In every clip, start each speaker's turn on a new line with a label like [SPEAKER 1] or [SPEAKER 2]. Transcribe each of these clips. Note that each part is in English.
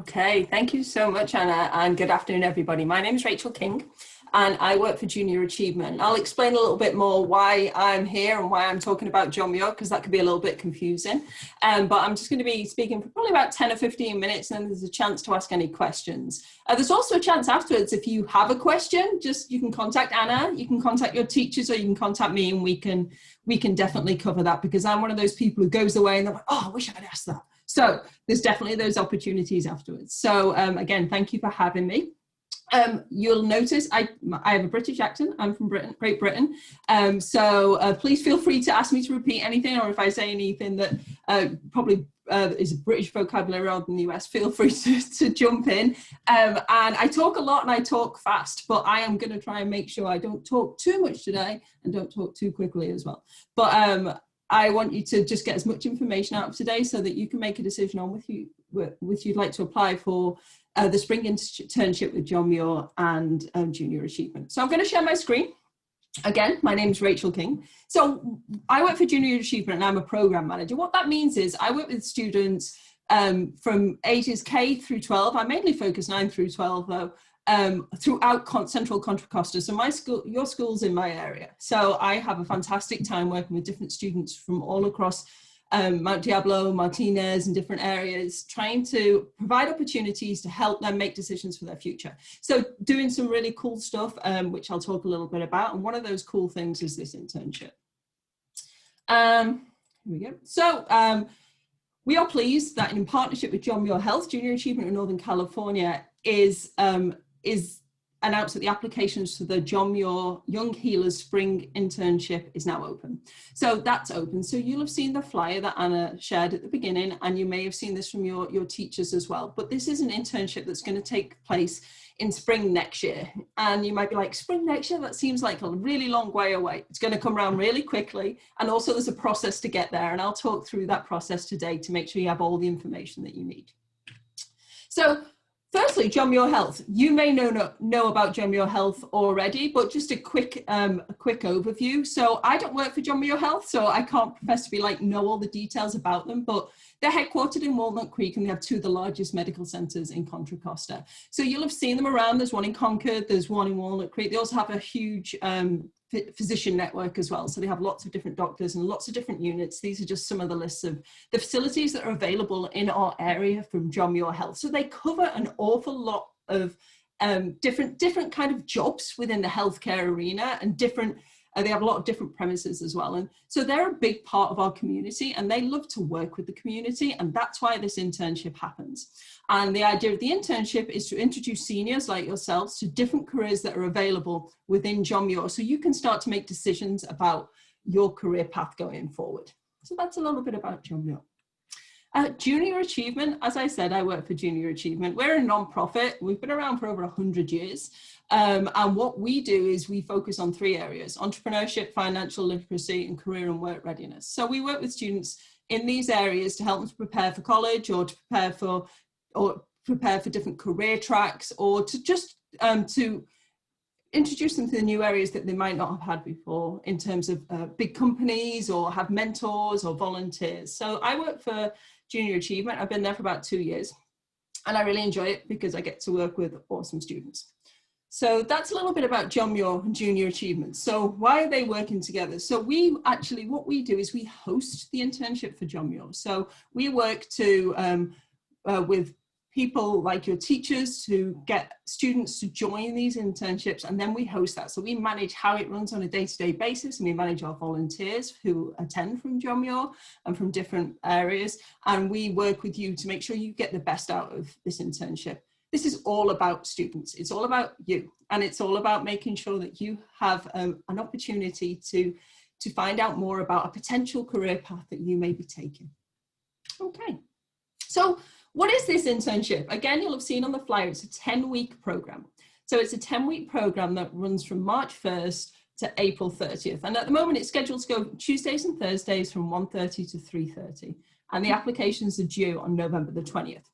[SPEAKER 1] Okay, thank you so much, Anna, and good afternoon, everybody. My name is Rachel King, and I work for Junior Achievement. I'll explain a little bit more why I'm here and why I'm talking about John Muir, because that could be a little bit confusing. But I'm just going to be speaking for probably about 10 or 15 minutes, and then there's a chance to ask any questions. There's also a chance afterwards, if you have a question, you can contact Anna, you can contact your teachers, or you can contact me, and we can definitely cover that, because I'm one of those people who goes away and they're like, oh, I wish I had asked that. So there's definitely those opportunities afterwards. So again, thank you for having me. You'll notice I have a British accent. I'm from Great Britain. So please feel free to ask me to repeat anything, or if I say anything that probably is a British vocabulary rather than the US, feel free to jump in. And I talk a lot and I talk fast, but I am going to try and make sure I don't talk too much today and don't talk too quickly as well. But I want you to just get as much information out of today so that you can make a decision on which you'd like to apply for the spring internship with John Muir and Junior Achievement. So I'm going to share my screen. Again, my name is Rachel King. So I work for Junior Achievement and I'm a program manager. What that means is I work with students from ages K through 12. I mainly focus 9 through 12 though. Throughout Central Contra Costa. So your school's in my area. So I have a fantastic time working with different students from all across Mount Diablo, Martinez, and different areas, trying to provide opportunities to help them make decisions for their future. So doing some really cool stuff, which I'll talk a little bit about. And one of those cool things is this internship. Here we go. So we are pleased that in partnership with John Muir Health, Junior Achievement in Northern California is announced that the applications for the John Muir Young Healers Spring Internship is now open. So that's open. So you'll have seen the flyer that Anna shared at the beginning, and you may have seen this from your teachers as well. But this is an internship that's going to take place in spring next year. And you might be like, spring next year? That seems like a really long way away. It's going to come around really quickly. And also there's a process to get there. And I'll talk through that process today to make sure you have all the information that you need. So firstly, John Muir Health. You may know about John Muir Health already, but just a quick overview. So I don't work for John Muir Health, so I can't profess to know all the details about them, but they're headquartered in Walnut Creek, and they have 2 of the largest medical centers in Contra Costa. So you'll have seen them around. There's one in Concord, there's one in Walnut Creek. They also have a huge physician network as well. So they have lots of different doctors and lots of different units. These are just some of the lists of the facilities that are available in our area from John Muir Health. So they cover an awful lot of different kind of jobs within the healthcare arena, and they have a lot of different premises as well. And so they're a big part of our community, and they love to work with the community. And that's why this internship happens. And the idea of the internship is to introduce seniors like yourselves to different careers that are available within John Muir, so you can start to make decisions about your career path going forward. So that's a little bit about John Muir. Junior Achievement, as I said, I work for Junior Achievement. We're a non-profit. We've been around for over 100 years. And what we do is we focus on 3 areas: entrepreneurship, financial literacy, and career and work readiness. So we work with students in these areas to help them to prepare for college, or to prepare for different career tracks, or to just to introduce them to the new areas that they might not have had before, in terms of big companies, or have mentors or volunteers. So I work for Junior Achievement. I've been there for about 2 years, and I really enjoy it because I get to work with awesome students. So that's a little bit about John Muir and Junior Achievement. So why are they working together? So what we do is we host the internship for John Muir. So we work with people like your teachers to get students to join these internships, and then we host that. So we manage how it runs on a day-to-day basis, and we manage our volunteers who attend from John Muir and from different areas, and we work with you to make sure you get the best out of this internship. This is all about students. It's all about you, and it's all about making sure that you have an opportunity to find out more about a potential career path that you may be taking. Okay, so what is this internship? Again, you'll have seen on the flyer, it's a 10-week program. So it's a 10-week program that runs from March 1st to April 30th. And at the moment, it's scheduled to go Tuesdays and Thursdays from 1:30 to 3:30. And the applications are due on November the 20th.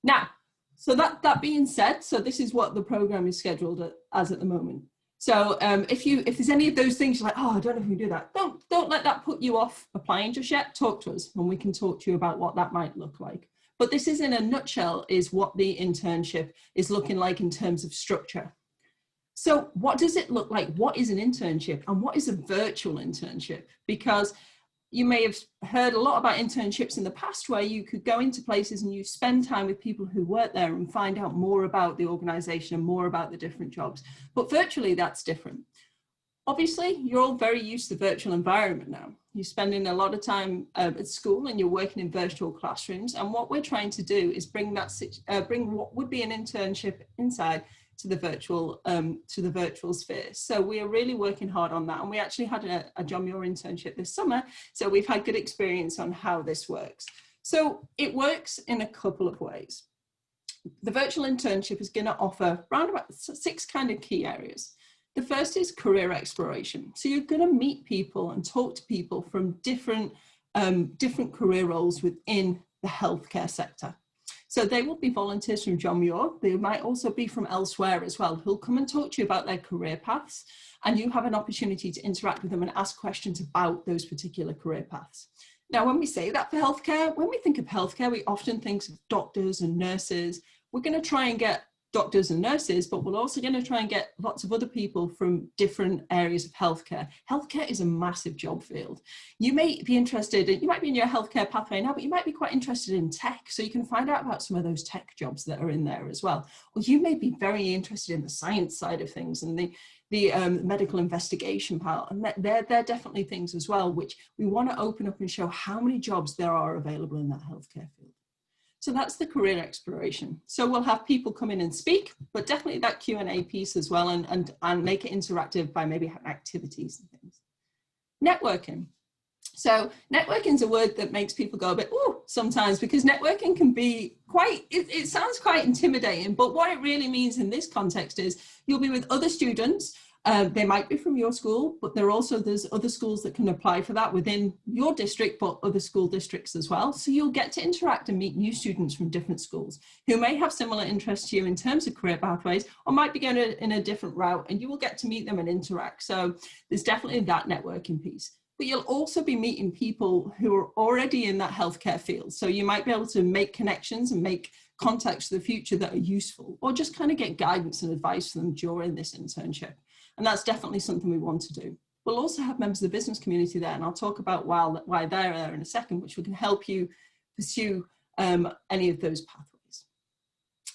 [SPEAKER 1] Now, so that being said, so this is what the program is scheduled as at the moment. So if there's any of those things you're like, oh, I don't know if we can do that, don't let that put you off applying just yet. Talk to us, and we can talk to you about what that might look like. But this is, in a nutshell, is what the internship is looking like in terms of structure. So what does it look like? What is an internship and what is a virtual internship? Because you may have heard a lot about internships in the past where you could go into places and you spend time with people who work there and find out more about the organization and more about the different jobs. But virtually, that's different. Obviously, you're all very used to the virtual environment now. You're spending a lot of time at school and you're working in virtual classrooms. And what we're trying to do is bring what would be an internship inside to the virtual sphere. So we are really working hard on that. And we actually had a John Muir internship this summer. So we've had good experience on how this works. So it works in a couple of ways. The virtual internship is going to offer around about 6 kind of key areas. The first is career exploration. So you're going to meet people and talk to people from different career roles within the healthcare sector. So they will be volunteers from John Muir. They might also be from elsewhere as well, who'll come and talk to you about their career paths. And you have an opportunity to interact with them and ask questions about those particular career paths. Now, when we say that for healthcare, when we think of healthcare, we often think of doctors and nurses. We're going to try and get doctors and nurses, but we're also going to try and get lots of other people from different areas of healthcare. Healthcare is a massive job field. You may be interested, you might be in your healthcare pathway now, but you might be quite interested in tech, so you can find out about some of those tech jobs that are in there as well. Or you may be very interested in the science side of things and the medical investigation part, and they're definitely things as well, which we want to open up and show how many jobs there are available in that healthcare field. So that's the career exploration. So we'll have people come in and speak, but definitely that Q&A piece as well, and make it interactive by maybe having activities and things. Networking. So networking is a word that makes people go a bit, ooh, sometimes, because networking can be quite, it sounds quite intimidating, but what it really means in this context is you'll be with other students. They might be from your school, but there's other schools that can apply for that within your district, but other school districts as well. So you'll get to interact and meet new students from different schools who may have similar interests to you in terms of career pathways, or might be going in a different route, and you will get to meet them and interact. So there's definitely that networking piece. But you'll also be meeting people who are already in that healthcare field. So you might be able to make connections and make contacts for the future that are useful, or just kind of get guidance and advice from them during this internship. And that's definitely something we want to do. We'll also have members of the business community there, and I'll talk about why they're there in a second, which can help you pursue any of those pathways.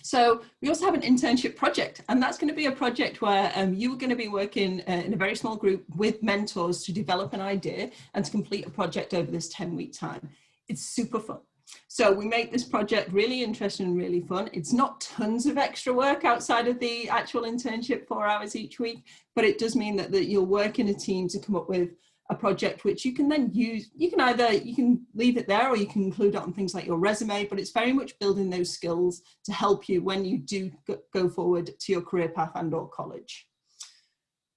[SPEAKER 1] So we also have an internship project, and that's going to be a project where you are going to be working in a very small group with mentors to develop an idea and to complete a project over this 10-week time. It's super fun. So we make this project really interesting and really fun. It's not tons of extra work outside of the actual internship, 4 hours each week, but it does mean that you'll work in a team to come up with a project which you can then use. You can leave it there, or you can include it on things like your resume, but it's very much building those skills to help you when you do go forward to your career path and or college.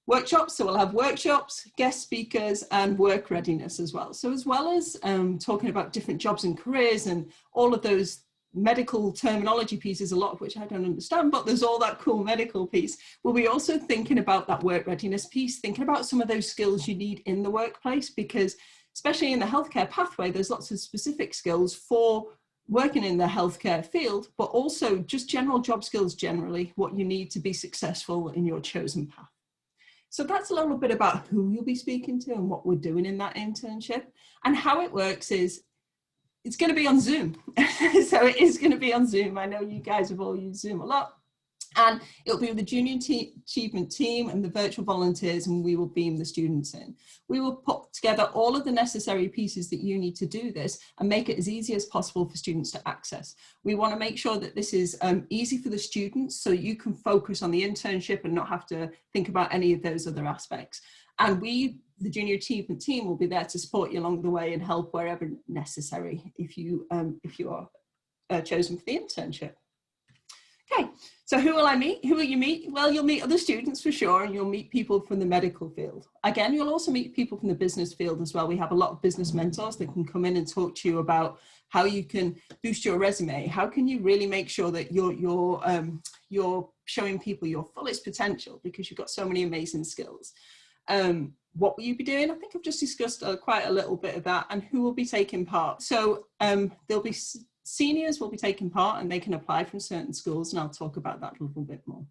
[SPEAKER 1] Workshops, so we'll have workshops, guest speakers, and work readiness as well. So as well as talking about different jobs and careers and all of those medical terminology pieces, a lot of which I don't understand, but there's all that cool medical piece. We'll be also thinking about that work readiness piece, thinking about some of those skills you need in the workplace, because especially in the healthcare pathway, there's lots of specific skills for working in the healthcare field, but also just general job skills generally, what you need to be successful in your chosen path. So that's a little bit about who you'll be speaking to and what we're doing in that internship. And how it works is it's going to be on Zoom. So it is going to be on Zoom. I know you guys have all used Zoom a lot. And it'll be with the junior achievement team and the virtual volunteers, and we will beam the students in. We will put together all of the necessary pieces that you need to do this and make it as easy as possible for students to access. We want to make sure that this is easy for the students so you can focus on the internship and not have to think about any of those other aspects. And we, the junior achievement team, will be there to support you along the way and help wherever necessary if you are chosen for the internship. Okay, so who will I meet? Who will you meet? Well, you'll meet other students for sure, and you'll meet people from the medical field. Again, you'll also meet people from the business field as well. We have a lot of business mentors that can come in and talk to you about how you can boost your resume. How can you really make sure that you're showing people your fullest potential, because you've got so many amazing skills. What will you be doing? I think I've just discussed quite a little bit of that, and who will be taking part. So there'll be seniors will be taking part and they can apply from certain schools, and I'll talk about that a little bit more.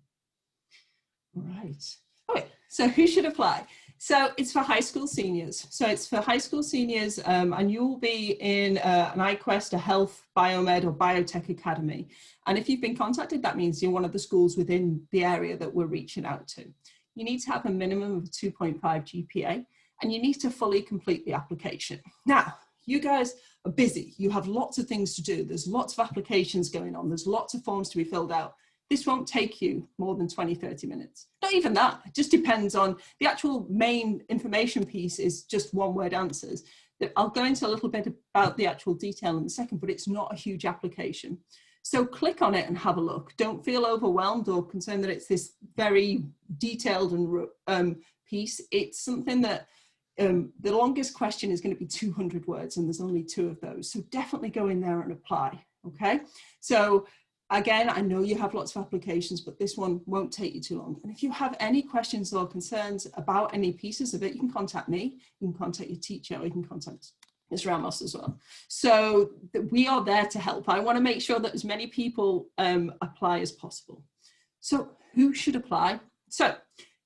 [SPEAKER 1] All right. Okay, so who should apply? So it's for high school seniors. So it's for high school seniors, and you'll be in an iQuest, a health, biomed, or biotech academy. And if you've been contacted, that means you're one of the schools within the area that we're reaching out to. You need to have a minimum of 2.5 GPA, and you need to fully complete the application. Now, you guys are busy. You have lots of things to do. There's lots of applications going on. There's lots of forms to be filled out. This won't take you more than 20, 30 minutes. Not even that. It just depends on the actual main information piece is just one-word answers. I'll go into a little bit about the actual detail in a second, but it's not a huge application. So click on it and have a look. Don't feel overwhelmed or concerned that it's this very detailed and piece. It's something that the longest question is going to be 200 words, and there's only 2 of those. So definitely go in there and apply, okay? So again, I know you have lots of applications, but this one won't take you too long. And if you have any questions or concerns about any pieces of it, you can contact me, you can contact your teacher, or you can contact Ms. Ramos as well. So we are there to help. I want to make sure that as many people apply as possible. So who should apply? So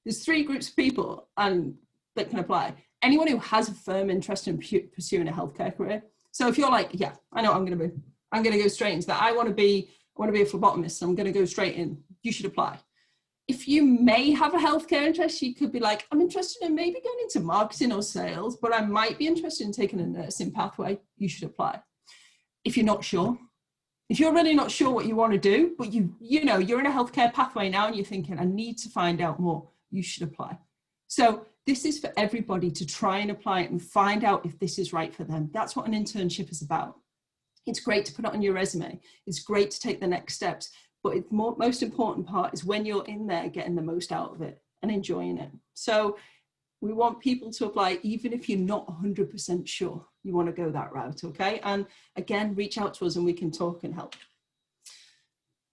[SPEAKER 1] there's 3 groups of people that can apply. Anyone who has a firm interest in pursuing a healthcare career. So if you're like, yeah, I know I'm going to go straight into that. I want to be a phlebotomist. I'm going to go straight in. You should apply. If you may have a healthcare interest, you could be like, I'm interested in maybe going into marketing or sales, but I might be interested in taking a nursing pathway. You should apply. If you're not sure, if you're really not sure what you want to do, but you know, you're in a healthcare pathway now and you're thinking, I need to find out more, you should apply. So this is for everybody to try and apply it and find out if this is right for them. That's what an internship is about. It's great to put it on your resume. It's great to take the next steps, but the most important part is when you're in there getting the most out of it and enjoying it. So we want people to apply even if you're not 100% sure you want to go that route, okay? And again, reach out to us and we can talk and help.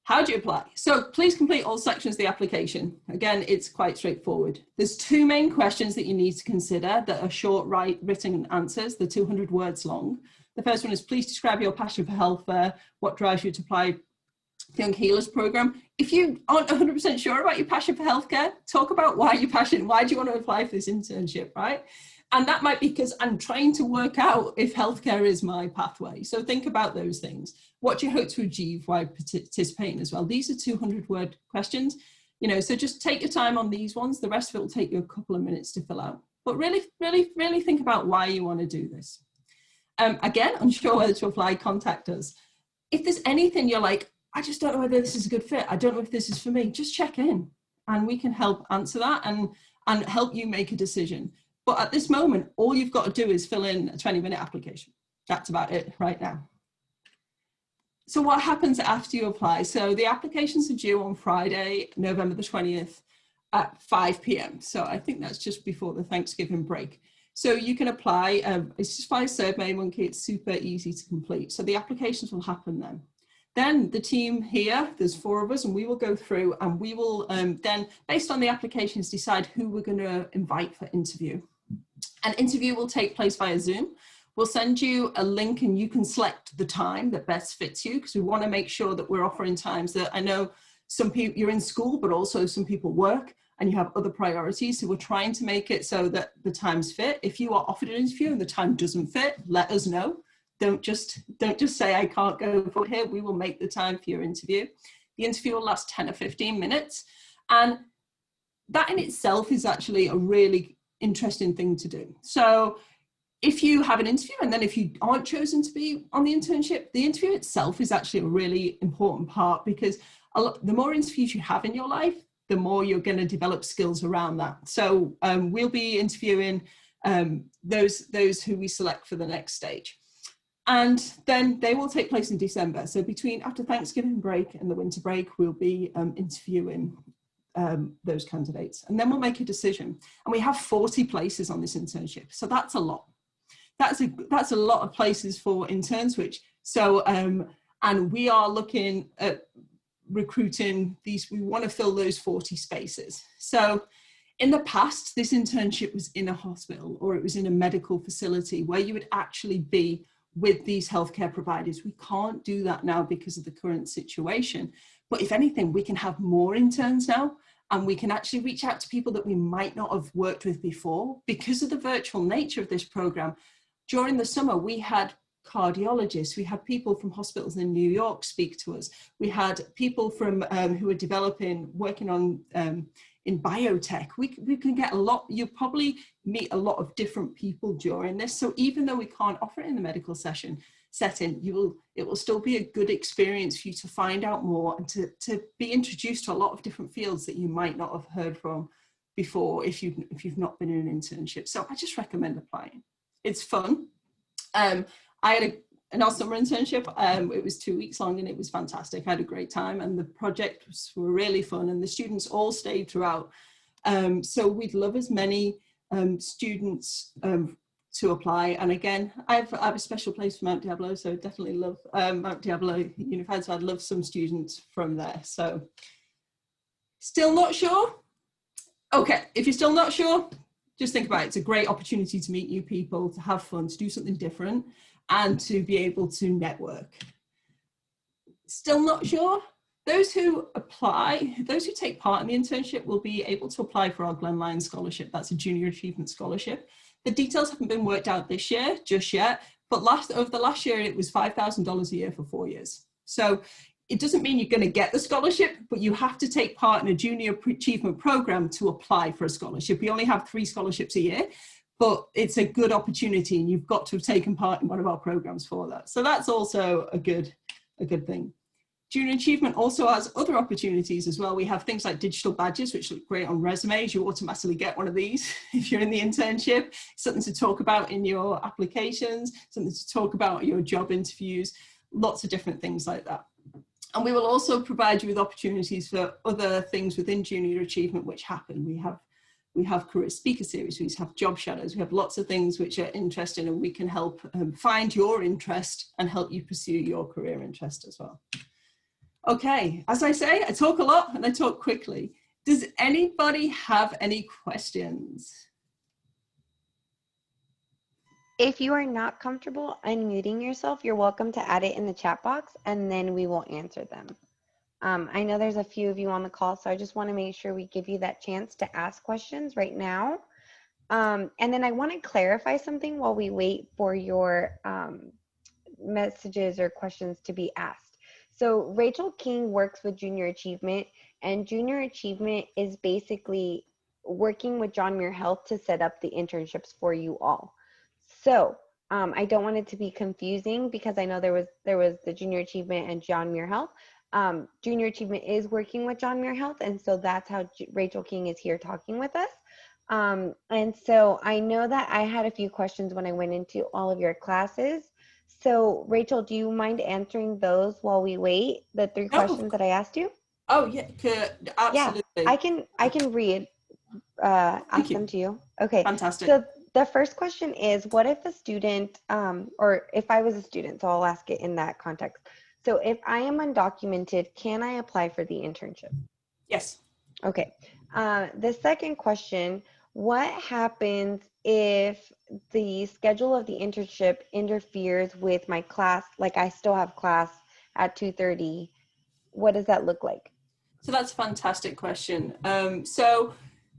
[SPEAKER 1] How do you apply? So please complete all sections of the application. Again, it's quite straightforward. There's 2 main questions that you need to consider that are short written answers. They're 200 words long. The first one is, please describe your passion for healthcare. What drives you to apply the Young Healers program? If you aren't 100% sure about your passion for healthcare, talk about why you're passionate. Why do you want to apply for this internship, right? And that might be because I'm trying to work out if healthcare is my pathway. So think about those things. What do you hope to achieve while participating as well? These are 200-word questions, you know, so just take your time on these ones. The rest of it will take you a couple of minutes to fill out. But really, really, really think about why you want to do this. Again, unsure whether to apply, contact us. If there's anything you're like, I just don't know whether this is a good fit, I don't know if this is for me, just check in and we can help answer that and help you make a decision. But at this moment, all you've got to do is fill in a 20-minute application. That's about it right now. So what happens after you apply? So the applications are due on Friday, November the 20th at 5 p.m. So I think that's just before the Thanksgiving break. So you can apply, it's just by SurveyMonkey, it's super easy to complete. So the applications will happen then. Then the team here, there's 4 of us, and we will go through and we will then, based on the applications, decide who we're going to invite for interview. An interview will take place via Zoom. We'll send you a link and you can select the time that best fits you, because we want to make sure that we're offering times that, I know some people, you're in school, but also some people work and you have other priorities. So we're trying to make it so that the times fit. If you are offered an interview and the time doesn't fit, let us know. Don't just say I can't go for here. We will make the time for your interview. The interview will last 10 or 15 minutes. And that in itself is actually a really interesting thing to do. So if you have an interview and then if you aren't chosen to be on the internship, the interview itself is actually a really important part, because the more interviews you have in your life, the more you're going to develop skills around that. So we'll be interviewing those who we select for the next stage. And then they will take place in December. So after Thanksgiving break and the winter break, we'll be interviewing those candidates. And then we'll make a decision. And we have 40 places on this internship. So that's a lot. That's a lot of places for InternSwitch. So, and we are looking at recruiting these, we want to fill those 40 spaces. So in the past, this internship was in a hospital or it was in a medical facility where you would actually be with these healthcare providers. We can't do that now because of the current situation. But if anything, we can have more interns now, and we can actually reach out to people that we might not have worked with before. Because of the virtual nature of this program, during the summer, we had cardiologists, we had people from hospitals in New York speak to us. We had people from who are working on in biotech. We can get a lot, you'll probably meet a lot of different people during this. So even though we can't offer it in the medical setting, it will still be a good experience for you to find out more and to be introduced to a lot of different fields that you might not have heard from before if you've not been in an internship. So I just recommend applying. It's fun. I had our summer internship. It was 2 weeks long and it was fantastic. I had a great time and the projects were really fun and the students all stayed throughout. So we'd love as many students to apply. And again, I have a special place for Mount Diablo, so definitely love Mount Diablo Unified. So I'd love some students from there. So still not sure? Okay, if you're still not sure, just think about it. It's a great opportunity to meet new people, to have fun, to do something different, and to be able to network. Still not sure? Those who apply, those who take part in the internship will be able to apply for our Glenn Lyons Scholarship. That's a Junior Achievement Scholarship. The details haven't been worked out this year, just yet, but over the last year, it was $5,000 a year for 4 years. So it doesn't mean you're going to get the scholarship, but you have to take part in a Junior Achievement Program to apply for a scholarship. We only have 3 scholarships a year, but it's a good opportunity and you've got to have taken part in one of our programs for that. So that's also a good thing. Junior Achievement also has other opportunities as well. We have things like digital badges, which look great on resumes. You automatically get one of these if you're in the internship. Something to talk about in your applications, something to talk about your job interviews, lots of different things like that. And we will also provide you with opportunities for other things within Junior Achievement which happen. We have career speaker series, we have job shadows, we have lots of things which are interesting and we can help find your interest and help you pursue your career interest as well. Okay, as I say, I talk a lot and I talk quickly. Does anybody have any questions?
[SPEAKER 2] If you are not comfortable unmuting yourself, you're welcome to add it in the chat box and then we will answer them. I know there's a few of you on the call, so I just want to make sure we give you that chance to ask questions right now. And then I want to clarify something while we wait for your messages or questions to be asked. So Rachel King works with Junior Achievement, and Junior Achievement is basically working with John Muir Health to set up the internships for you all. So I don't want it to be confusing because I know there was the Junior Achievement and John Muir Health. Junior Achievement is working with John Muir Health, and so that's how Rachel King is here talking with us. And so I know that I had a few questions when I went into all of your classes. So Rachel, do you mind answering those while we wait, the 3 questions that I asked you?
[SPEAKER 1] Oh yeah, absolutely.
[SPEAKER 2] Yeah, I can read, ask them to you. Okay,
[SPEAKER 1] fantastic.
[SPEAKER 2] So the first question is, what if a student, or if I was a student, so I'll ask it in that context. So if I am undocumented, can I apply for the internship?
[SPEAKER 1] Yes.
[SPEAKER 2] Okay. The second question, what happens if the schedule of the internship interferes with my class? Like I still have class at 2:30. What does that look like?
[SPEAKER 1] So that's a fantastic question. So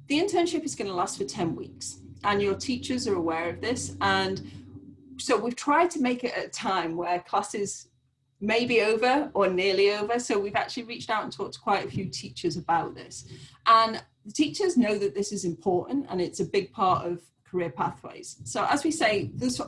[SPEAKER 1] the internship is going to last for 10 weeks and your teachers are aware of this. And so we've tried to make it at a time where classes may be over or nearly over. So we've actually reached out and talked to quite a few teachers about this. And the teachers know that this is important and it's a big part of career pathways. So as we say, there's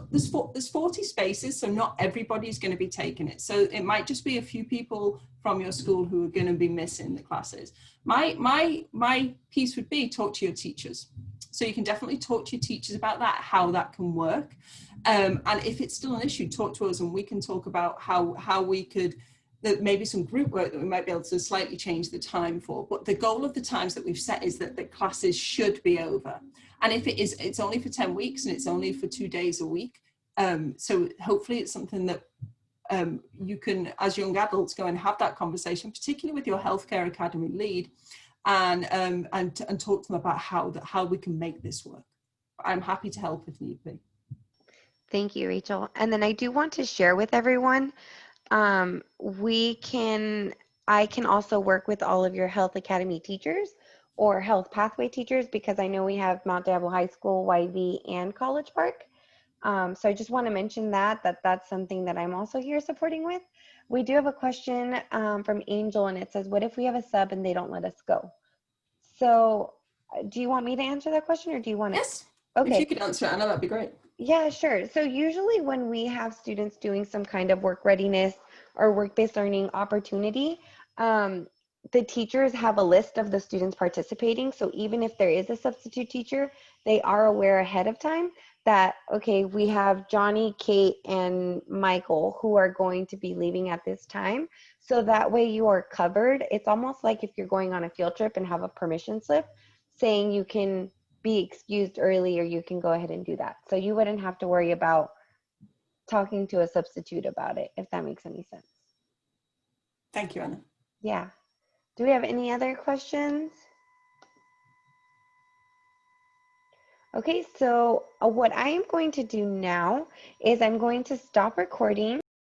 [SPEAKER 1] 40 spaces, so not everybody's going to be taking it. So it might just be a few people from your school who are going to be missing the classes. My piece would be talk to your teachers. So you can definitely talk to your teachers about that, how that can work. And if it's still an issue, talk to us and we can talk about how we could, that maybe some group work that we might be able to slightly change the time for. But the goal of the times that we've set is that the classes should be over. And if it is, it's only for 10 weeks and it's only for 2 days a week. So hopefully it's something that you can, as young adults, go and have that conversation, particularly with your healthcare academy lead, and talk to them about how we can make this work. I'm happy to help if need be.
[SPEAKER 2] Thank you, Rachel. And then I do want to share with everyone, I can also work with all of your Health Academy teachers or Health Pathway teachers, because I know we have Mount Diablo High School, YV, and College Park. So I just want to mention that's something that I'm also here supporting with. We do have a question from Angel, and it says, what if we have a sub and they don't let us go? So do you want me to answer that question, or do you want to?
[SPEAKER 1] Yes.
[SPEAKER 2] Okay.
[SPEAKER 1] If you could answer it, Anna, that'd be great.
[SPEAKER 2] Yeah, sure. So usually when we have students doing some kind of work readiness or work-based learning opportunity, the teachers have a list of the students participating. So even if there is a substitute teacher, they are aware ahead of time that, okay, we have Johnny, Kate, and Michael who are going to be leaving at this time. So that way you are covered. It's almost like if you're going on a field trip and have a permission slip saying you can be excused early, or you can go ahead and do that. So you wouldn't have to worry about talking to a substitute about it, if that makes any sense.
[SPEAKER 1] Thank you, Anna.
[SPEAKER 2] Yeah. Do we have any other questions? Okay, so what I am going to do now is I'm going to stop recording.